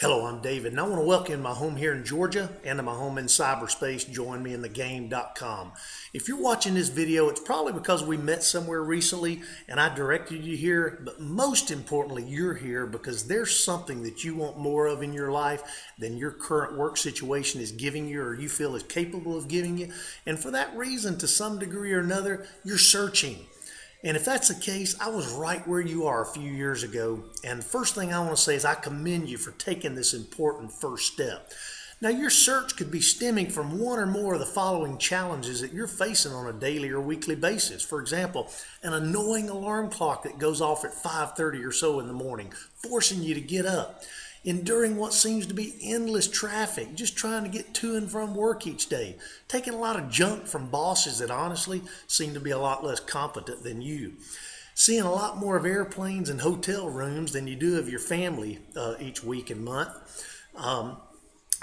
Hello, I'm David, and I want to welcome you to my home here in Georgia and to my home in cyberspace. Join me in thegame.com. If you're watching this video, it's probably because we met somewhere recently and I directed you here, but most importantly, you're here because there's something that you want more of in your life than your current work situation is giving you or you feel is capable of giving you. And for that reason, to some degree or another, you're searching. And if that's the case, I was right where you are a few years ago. And the first thing I want to say is I commend you for taking this important first step. Now, your search could be stemming from one or more of the following challenges that you're facing on a daily or weekly basis. For example, an annoying alarm clock that goes off at 5:30 or so in the morning, forcing you to get up. Enduring what seems to be endless traffic, just trying to get to and from work each day. Taking a lot of junk from bosses that honestly seem to be a lot less competent than you. Seeing a lot more of airplanes and hotel rooms than you do of your family each week and month.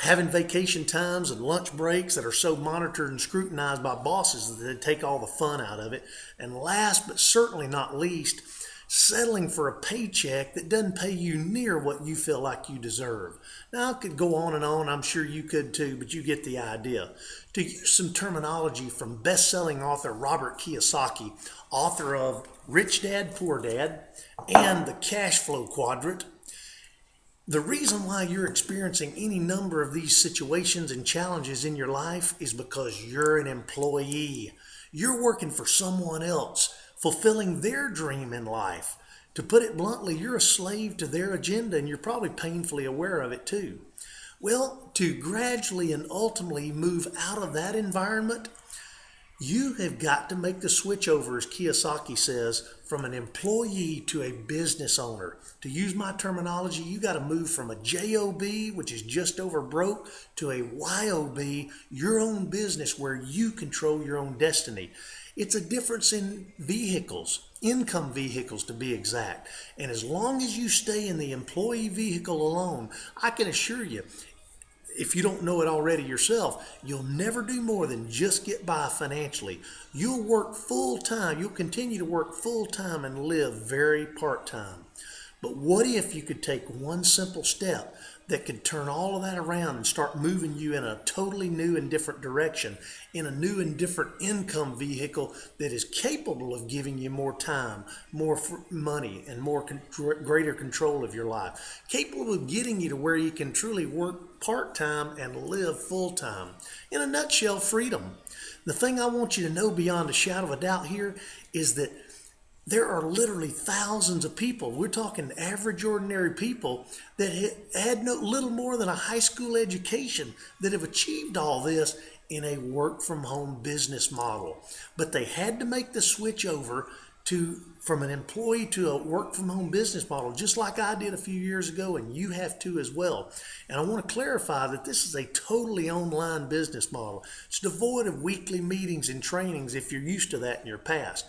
Having vacation times and lunch breaks that are so monitored and scrutinized by bosses that they take all the fun out of it. And last but certainly not least, settling for a paycheck that doesn't pay you near what you feel like you deserve. Now, I could go on and on, I'm sure you could too, but you get the idea. To use some terminology from best-selling author Robert Kiyosaki, author of Rich Dad, Poor Dad, and The Cash Flow Quadrant, the reason why you're experiencing any number of these situations and challenges in your life is because you're an employee. You're working for someone else, fulfilling their dream in life. To put it bluntly, you're a slave to their agenda and you're probably painfully aware of it too. Well, to gradually and ultimately move out of that environment, you have got to make the switch over, as Kiyosaki says, from an employee to a business owner. To use my terminology, you got to move from a JOB, which is just over broke, to a YOB, your own business where you control your own destiny. It's a difference in vehicles, income vehicles to be exact. And as long as you stay in the employee vehicle alone, I can assure you, if you don't know it already yourself, you'll never do more than just get by financially. You'll work full time. You'll continue to work full time and live very part time. But what if you could take one simple step that could turn all of that around and start moving you in a totally new and different direction, in a new and different income vehicle that is capable of giving you more time, more money, and greater control of your life, capable of getting you to where you can truly work part-time and live full-time. In a nutshell, freedom. The thing I want you to know beyond a shadow of a doubt here is that there are literally thousands of people, we're talking average ordinary people, that had little more than a high school education that have achieved all this in a work from home business model. But they had to make the switch over from an employee to a work from home business model, just like I did a few years ago, and you have to as well. And I want to clarify that this is a totally online business model. It's devoid of weekly meetings and trainings if you're used to that in your past.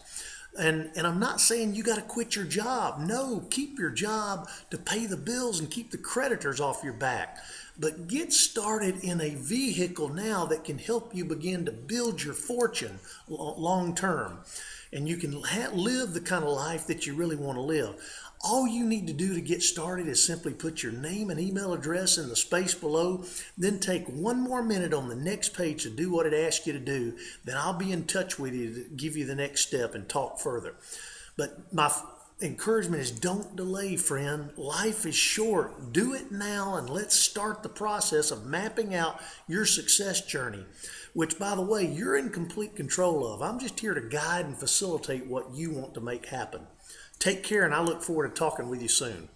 And I'm not saying you got to quit your job. No, keep your job to pay the bills and keep the creditors off your back. But get started in a vehicle now that can help you begin to build your fortune long term. And you can live the kind of life that you really want to live. All you need to do to get started is simply put your name and email address in the space below, then take one more minute on the next page to do what it asks you to do. Then I'll be in touch with you to give you the next step and talk further. But my encouragement is don't delay, friend. Life is short. Do it now and let's start the process of mapping out your success journey, which, by the way, you're in complete control of. I'm just here to guide and facilitate what you want to make happen. Take care, and I look forward to talking with you soon.